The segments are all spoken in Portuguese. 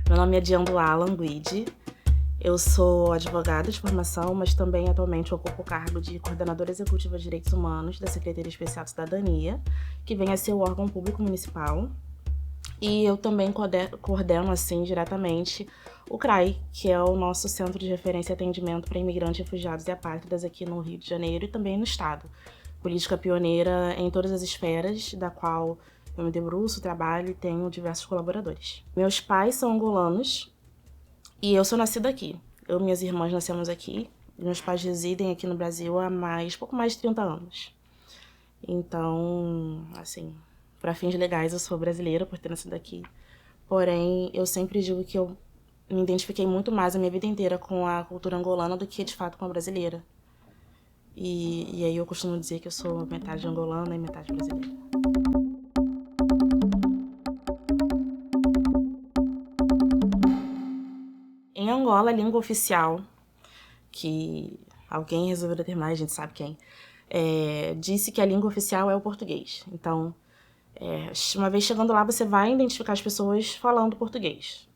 Meu nome é Diandra Alan Guide. Eu sou advogada de formação, mas também atualmente ocupo o cargo de coordenadora executiva de direitos humanos da Secretaria Especial de Cidadania, que vem a ser o órgão público municipal. E eu também coordeno, assim, diretamente o CRAI, que é o nosso Centro de Referência e Atendimento para Imigrantes, Refugiados e Apátridas aqui no Rio de Janeiro e também no Estado. Política pioneira em todas as esferas, da qual eu me debruço, trabalho e tenho diversos colaboradores. Meus pais são angolanos e eu sou nascida aqui. Eu e minhas irmãs nascemos aqui. Meus pais residem aqui no Brasil há pouco mais de 30 anos. Então, assim, para fins legais eu sou brasileira por ter nascido aqui. Porém, eu sempre digo que eu me identifiquei muito mais a minha vida inteira com a cultura angolana do que, de fato, com a brasileira. E aí eu costumo dizer que eu sou metade angolana e metade brasileira. Em Angola, a língua oficial, que alguém resolveu determinar, a gente sabe quem, disse que a língua oficial é o português. Então, uma vez chegando lá, você vai identificar as pessoas falando português.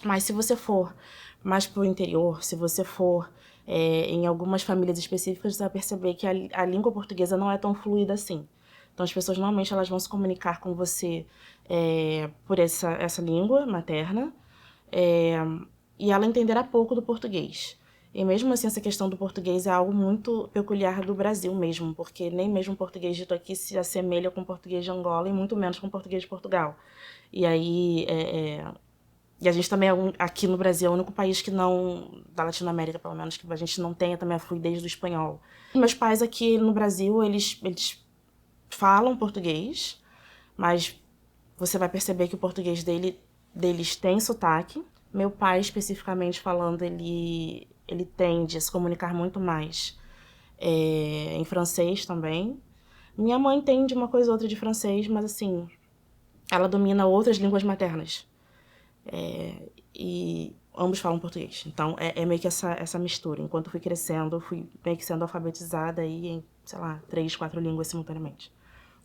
Mas se você for mais pro interior, se você for em algumas famílias específicas, você vai perceber que a língua portuguesa não é tão fluida assim. Então, as pessoas normalmente elas vão se comunicar com você por essa língua materna e ela entenderá pouco do português. E mesmo assim, essa questão do português é algo muito peculiar do Brasil mesmo, porque nem mesmo o português dito aqui se assemelha com o português de Angola e muito menos com o português de Portugal. E aí, e a gente também, aqui no Brasil, é o único país que não, da Latinoamérica pelo menos, que a gente não tenha também a fluidez do espanhol. Meus pais aqui no Brasil, eles falam português, mas você vai perceber que o português deles tem sotaque. Meu pai, especificamente falando, ele tende a se comunicar muito mais em francês também. Minha mãe entende uma coisa ou outra de francês, mas assim, ela domina outras línguas maternas. E ambos falam português. Então, é meio que essa mistura. Enquanto eu fui crescendo, eu fui meio que sendo alfabetizada aí em, sei lá, 3, 4 línguas simultaneamente.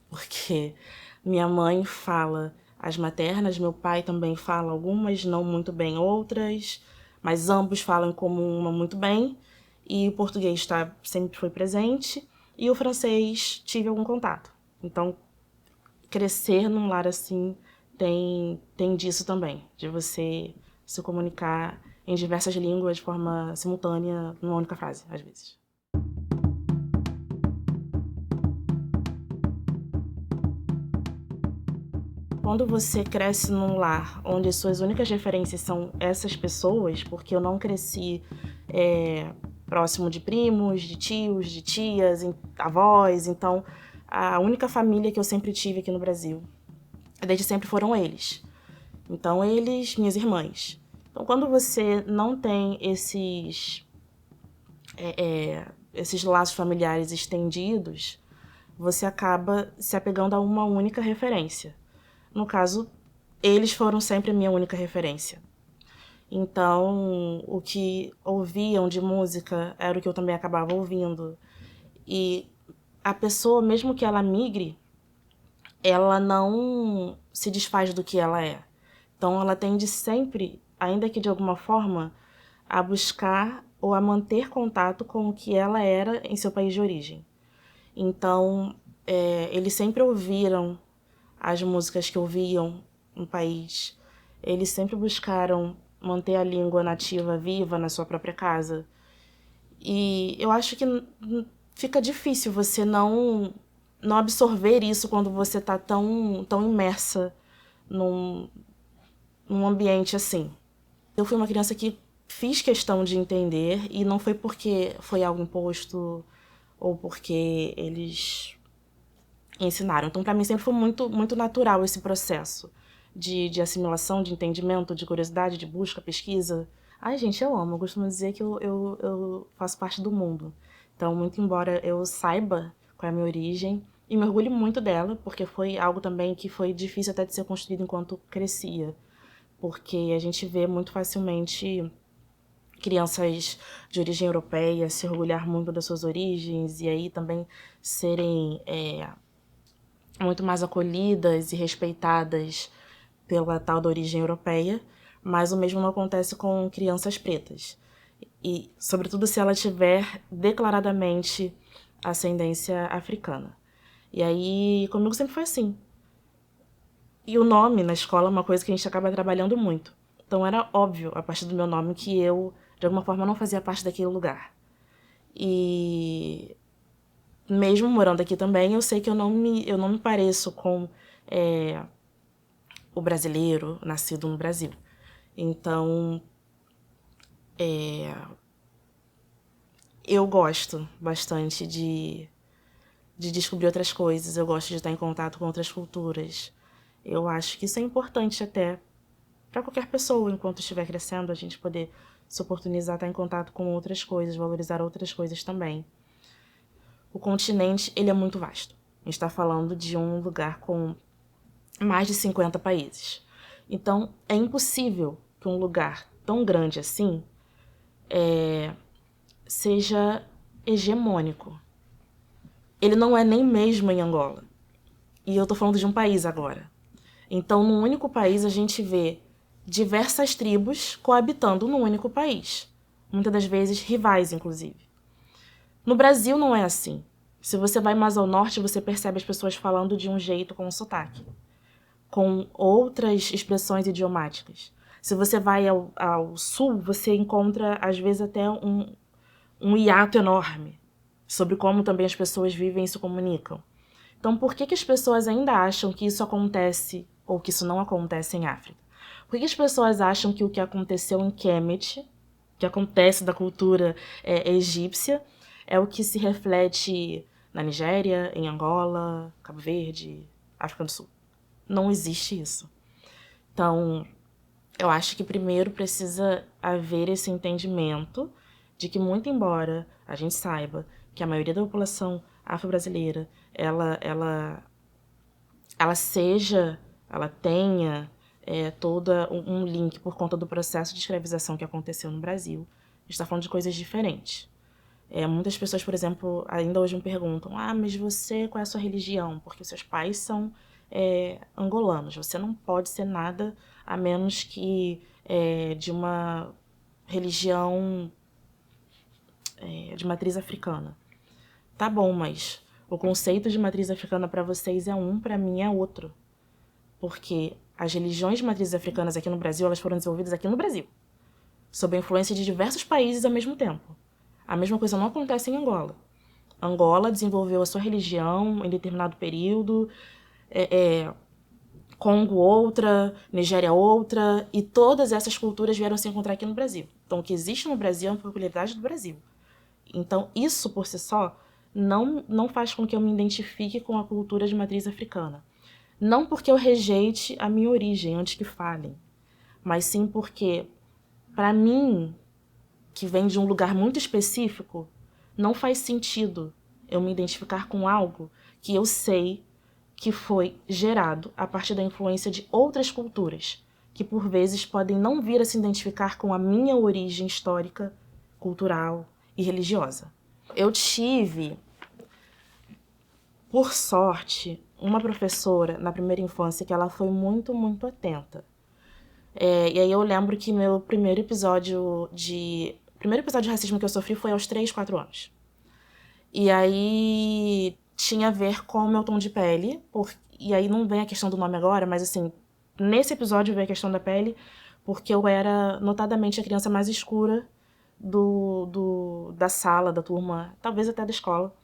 Porque minha mãe fala as maternas, meu pai também fala algumas, não muito bem outras, mas ambos falam como uma muito bem. E o português sempre foi presente. E o francês tive algum contato. Então, crescer num lar assim tem disso também, de você se comunicar em diversas línguas de forma simultânea numa única frase, às vezes. Quando você cresce num lar onde as suas únicas referências são essas pessoas, porque eu não cresci próximo de primos, de tios, de tias, avós, então a única família que eu sempre tive aqui no Brasil, desde sempre foram eles. Então eles, minhas irmãs. Então quando você não tem esses laços familiares estendidos, você acaba se apegando a uma única referência. No caso, eles foram sempre a minha única referência. Então, o que ouviam de música era o que eu também acabava ouvindo. E a pessoa, mesmo que ela migre, ela não se desfaz do que ela é. Então, ela tende sempre, ainda que de alguma forma, a buscar ou a manter contato com o que ela era em seu país de origem. Então, eles sempre ouviram as músicas que ouviam no país. Eles sempre buscaram manter a língua nativa viva na sua própria casa. E eu acho que fica difícil você não absorver isso quando você está tão imersa num ambiente assim. Eu fui uma criança que fiz questão de entender e não foi porque foi algo imposto ou porque eles ensinaram. Então, para mim, sempre foi muito, muito natural esse processo de assimilação, de entendimento, de curiosidade, de busca, pesquisa. Ai, gente, eu amo. Eu costumo dizer que eu faço parte do mundo. Então, muito embora eu saiba qual é a minha origem, e me orgulho muito dela, porque foi algo também que foi difícil até de ser construído enquanto crescia. Porque a gente vê muito facilmente crianças de origem europeia se orgulhar muito das suas origens e aí também serem muito mais acolhidas e respeitadas pela tal da origem europeia, Mas o mesmo não acontece com crianças pretas. E, sobretudo, se ela tiver declaradamente ascendência africana. E aí, comigo sempre foi assim. E o nome na escola é uma coisa que a gente acaba trabalhando muito. Então era óbvio, a partir do meu nome, que eu, de alguma forma, não fazia parte daquele lugar. E mesmo morando aqui também, eu sei que eu não me pareço com o brasileiro nascido no Brasil. Então, eu gosto bastante de descobrir outras coisas, eu gosto de estar em contato com outras culturas. Eu acho que isso é importante até para qualquer pessoa, enquanto estiver crescendo, a gente poder se oportunizar, estar em contato com outras coisas, valorizar outras coisas também. O continente, ele é muito vasto. A gente está falando de um lugar com mais de 50 países. Então, é impossível que um lugar tão grande assim seja hegemônico. Ele não é nem mesmo em Angola. E eu tô falando de um país agora. Então, num único país, a gente vê diversas tribos coabitando num único país. Muitas das vezes rivais, inclusive. No Brasil não é assim. Se você vai mais ao norte, você percebe as pessoas falando de um jeito com um sotaque, com outras expressões idiomáticas. Se você vai ao sul, você encontra, às vezes, até um hiato enorme sobre como também as pessoas vivem e se comunicam. Então, por que as pessoas ainda acham que isso acontece ou que isso não acontece em África? Por que as pessoas acham que o que aconteceu em Kemet, que acontece da cultura egípcia, é o que se reflete na Nigéria, em Angola, Cabo Verde, África do Sul? Não existe isso. Então, eu acho que primeiro precisa haver esse entendimento de que, muito embora a gente saiba que a maioria da população afro-brasileira ela tenha todo um link por conta do processo de escravização que aconteceu no Brasil, a gente está falando de coisas diferentes. Muitas pessoas, por exemplo, ainda hoje me perguntam: mas você, qual é a sua religião? Porque seus pais são angolanos. Você não pode ser nada a menos que de uma religião de matriz africana. Tá bom, mas o conceito de matriz africana para vocês é um, para mim é outro. Porque as religiões de matrizes africanas aqui no Brasil, elas foram desenvolvidas aqui no Brasil, sob a influência de diversos países ao mesmo tempo. A mesma coisa não acontece em Angola. Angola desenvolveu a sua religião em determinado período, Congo outra, Nigéria outra, e todas essas culturas vieram se encontrar aqui no Brasil. Então, o que existe no Brasil é uma peculiaridade do Brasil. Então, isso por si só não faz com que eu me identifique com a cultura de matriz africana. Não porque eu rejeite a minha origem antes que falem, mas sim porque, para mim, que vem de um lugar muito específico, não faz sentido eu me identificar com algo que eu sei que foi gerado a partir da influência de outras culturas, que por vezes podem não vir a se identificar com a minha origem histórica, cultural e religiosa. Eu tive, por sorte, uma professora na primeira infância que ela foi muito, muito atenta. E aí eu lembro que meu primeiro episódio de racismo que eu sofri foi aos 3, 4 anos. E aí tinha a ver com o meu tom de pele, e aí não vem a questão do nome agora, mas assim, nesse episódio vem a questão da pele, porque eu era notadamente a criança mais escura da sala, da turma, talvez até da escola.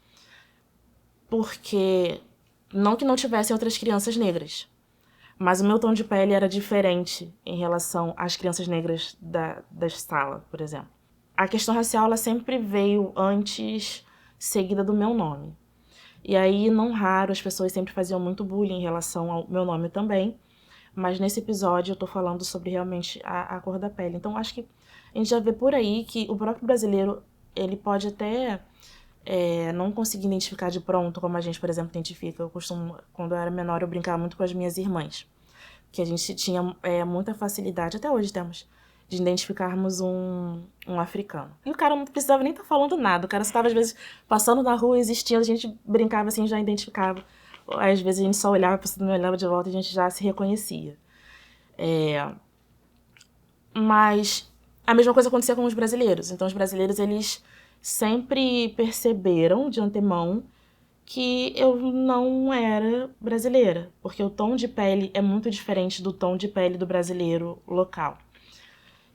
Porque, não que não tivessem outras crianças negras, mas o meu tom de pele era diferente em relação às crianças negras da sala, por exemplo. A questão racial, ela sempre veio antes, seguida do meu nome. E aí, não raro, as pessoas sempre faziam muito bullying em relação ao meu nome também, mas nesse episódio eu tô falando sobre realmente a cor da pele. Então, acho que a gente já vê por aí que o próprio brasileiro, ele pode até não conseguir identificar de pronto como a gente, por exemplo, identifica. Eu costumo, quando eu era menor, eu brincava muito com as minhas irmãs, que a gente tinha muita facilidade, até hoje temos, de identificarmos um africano. E o cara não precisava nem estar falando nada, o cara só estava, às vezes, passando na rua, existindo, a gente brincava assim, já identificava. Às vezes a gente só olhava, a pessoa não olhava de volta e a gente já se reconhecia. Mas a mesma coisa acontecia com os brasileiros. Então, os brasileiros, eles sempre perceberam de antemão que eu não era brasileira, porque o tom de pele é muito diferente do tom de pele do brasileiro local.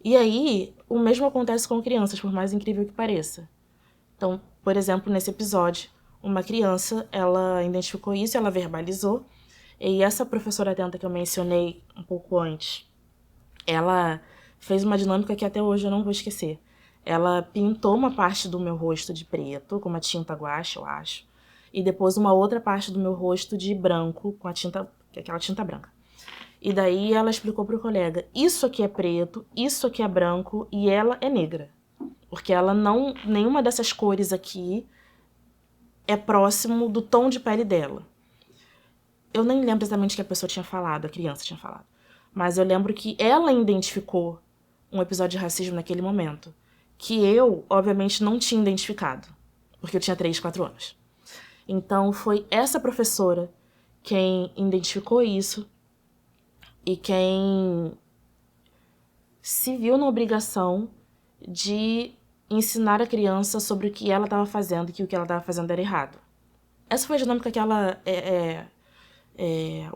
E aí, o mesmo acontece com crianças, por mais incrível que pareça. Então, por exemplo, nesse episódio, uma criança, ela identificou isso, ela verbalizou, e essa professora atenta que eu mencionei um pouco antes, ela fez uma dinâmica que até hoje eu não vou esquecer. Ela pintou uma parte do meu rosto de preto, com uma tinta guache, eu acho, e depois uma outra parte do meu rosto de branco, com a tinta, aquela tinta branca. E daí ela explicou pro colega, isso aqui é preto, isso aqui é branco, e ela é negra. Porque ela não, nenhuma dessas cores aqui é próximo do tom de pele dela. Eu nem lembro exatamente o que a pessoa tinha falado, a criança tinha falado. Mas eu lembro que ela identificou um episódio de racismo naquele momento. Que eu, obviamente, não tinha identificado. Porque eu tinha 3, 4 anos. Então foi essa professora quem identificou isso e quem se viu na obrigação de ensinar a criança sobre o que ela estava fazendo e que o que ela estava fazendo era errado. Essa foi a dinâmica que ela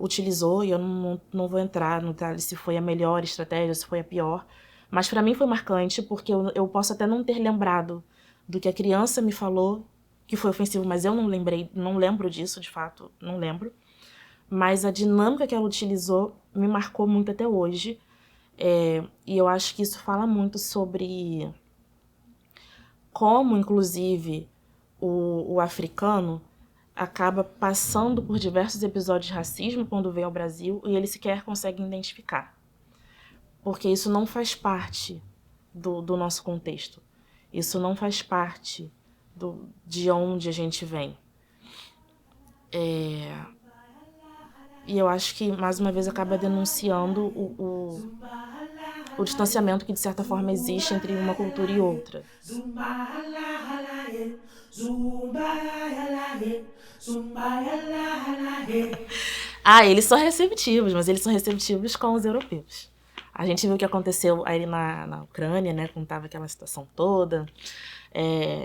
utilizou, e eu não vou entrar no detalhe se foi a melhor estratégia, se foi a pior, mas para mim foi marcante porque eu posso até não ter lembrado do que a criança me falou que foi ofensivo, mas eu não lembrei, não lembro disso, de fato, não lembro. Mas a dinâmica que ela utilizou me marcou muito até hoje, e eu acho que isso fala muito sobre como, inclusive, o africano acaba passando por diversos episódios de racismo quando vem ao Brasil e ele sequer consegue identificar. Porque isso não faz parte do nosso contexto. Isso não faz parte de onde a gente vem. E eu acho que, mais uma vez, acaba denunciando o distanciamento que, de certa forma, existe entre uma cultura e outra. Eles são receptivos, mas eles são receptivos com os europeus. A gente viu o que aconteceu aí na Ucrânia, né, quando estava aquela situação toda.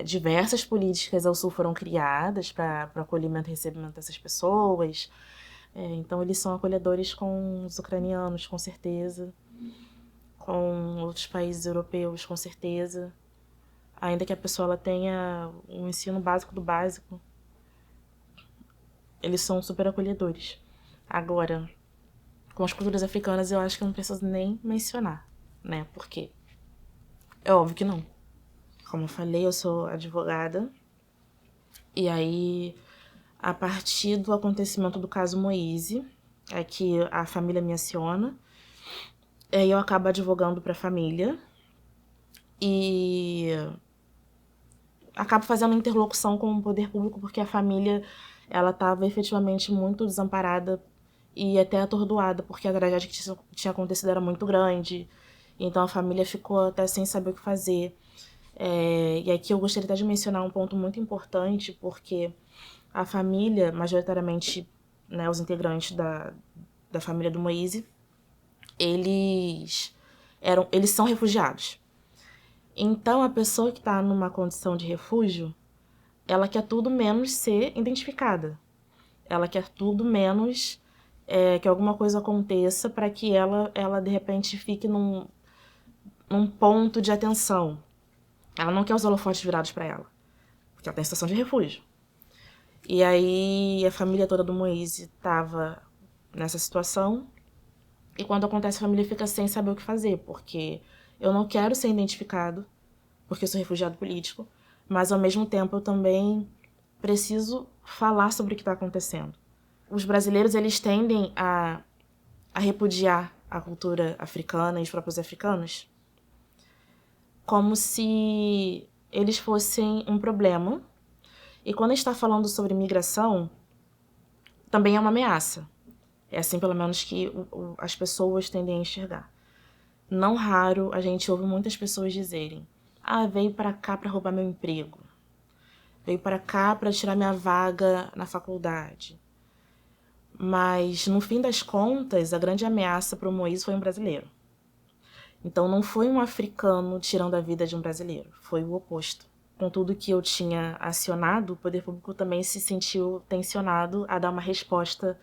Diversas políticas ao sul foram criadas para acolhimento e recebimento dessas pessoas. Então, eles são acolhedores com os ucranianos, com certeza. Com outros países europeus, com certeza. Ainda que a pessoa ela tenha um ensino básico do básico, eles são super acolhedores. Agora, com as culturas africanas, eu acho que eu não preciso nem mencionar, né? Porque é óbvio que não. Como eu falei, eu sou advogada. E aí, a partir do acontecimento do caso Moise, é que a família me aciona. Aí eu acabo advogando para a família. E acabo fazendo interlocução com o poder público porque a família ela estava efetivamente muito desamparada e até atordoada porque a tragédia que tinha acontecido era muito grande. Então a família ficou até sem saber o que fazer. E aqui eu gostaria até de mencionar um ponto muito importante, porque a família, majoritariamente, né, os integrantes da família do Moise, eles são refugiados. Então, a pessoa que está numa condição de refúgio, ela quer tudo menos ser identificada. Ela quer tudo menos que alguma coisa aconteça para que ela, de repente, fique num ponto de atenção. Ela não quer os holofotes virados para ela, porque ela está em situação de refúgio. E aí, a família toda do Moise estava nessa situação. E quando acontece, a família fica sem saber o que fazer, porque eu não quero ser identificado, porque eu sou refugiado político, mas ao mesmo tempo eu também preciso falar sobre o que está acontecendo. Os brasileiros, eles tendem a repudiar a cultura africana e os próprios africanos como se eles fossem um problema. E quando a gente está falando sobre migração, também é uma ameaça. É assim, pelo menos, que as pessoas tendem a enxergar. Não raro, a gente ouve muitas pessoas dizerem: veio para cá para roubar meu emprego. Veio para cá para tirar minha vaga na faculdade. Mas, no fim das contas, a grande ameaça para o Moise foi um brasileiro. Então não foi um africano tirando a vida de um brasileiro, foi o oposto. Com tudo que eu tinha acionado, o poder público também se sentiu tensionado a dar uma resposta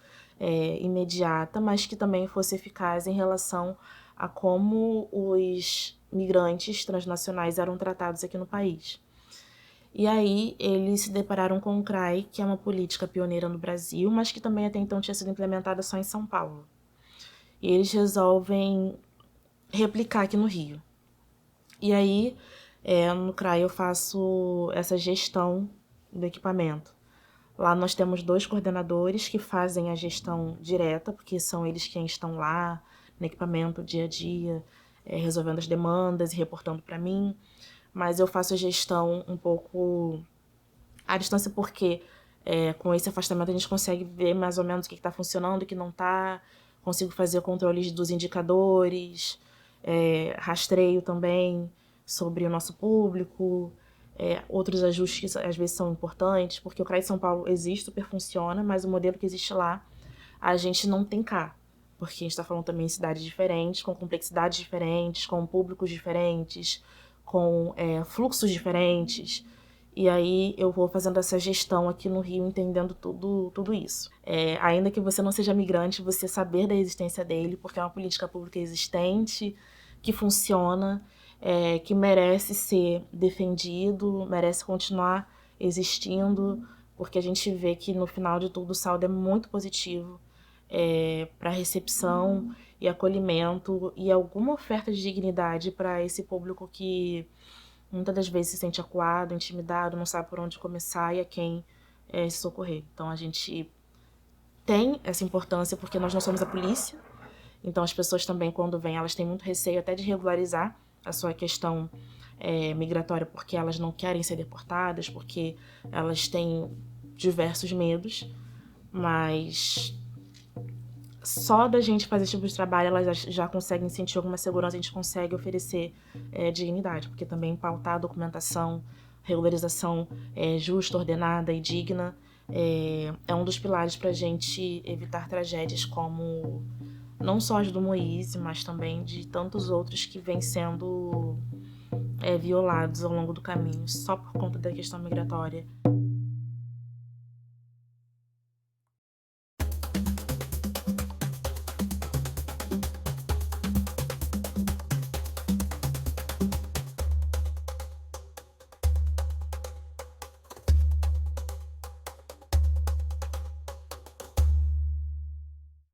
imediata, mas que também fosse eficaz em relação a como os migrantes transnacionais eram tratados aqui no país. E aí eles se depararam com o CRAI, que é uma política pioneira no Brasil, mas que também até então tinha sido implementada só em São Paulo. E eles resolvem replicar aqui no Rio. E aí, no CRAI eu faço essa gestão do equipamento. Lá nós temos 2 coordenadores que fazem a gestão direta, porque são eles quem estão lá no equipamento dia a dia, resolvendo as demandas e reportando para mim. Mas eu faço a gestão um pouco à distância porque com esse afastamento a gente consegue ver mais ou menos o que está funcionando, o que não está. Consigo fazer controles dos indicadores, rastreio também sobre o nosso público, outros ajustes que às vezes são importantes, porque o CRAI São Paulo existe, super funciona, mas o modelo que existe lá a gente não tem cá. Porque a gente está falando também em cidades diferentes, com complexidades diferentes, com públicos diferentes, com fluxos diferentes. E aí eu vou fazendo essa gestão aqui no Rio, entendendo tudo isso. Ainda que você não seja migrante, você saber da existência dele, porque é uma política pública existente, que funciona, que merece ser defendido, merece continuar existindo, porque a gente vê que no final de tudo o saldo é muito positivo para recepção e acolhimento e alguma oferta de dignidade para esse público que muitas das vezes se sente acuado, intimidado, não sabe por onde começar e a quem se socorrer. Então a gente tem essa importância porque nós não somos a polícia, então as pessoas também quando vêm elas têm muito receio até de regularizar a sua questão migratória porque elas não querem ser deportadas, porque elas têm diversos medos, mas só da gente fazer esse tipo de trabalho, elas já conseguem sentir alguma segurança, a gente consegue oferecer dignidade, porque também pautar a documentação, regularização justa, ordenada e digna é um dos pilares para a gente evitar tragédias como não só as do Moise, mas também de tantos outros que vêm sendo violados ao longo do caminho, só por conta da questão migratória.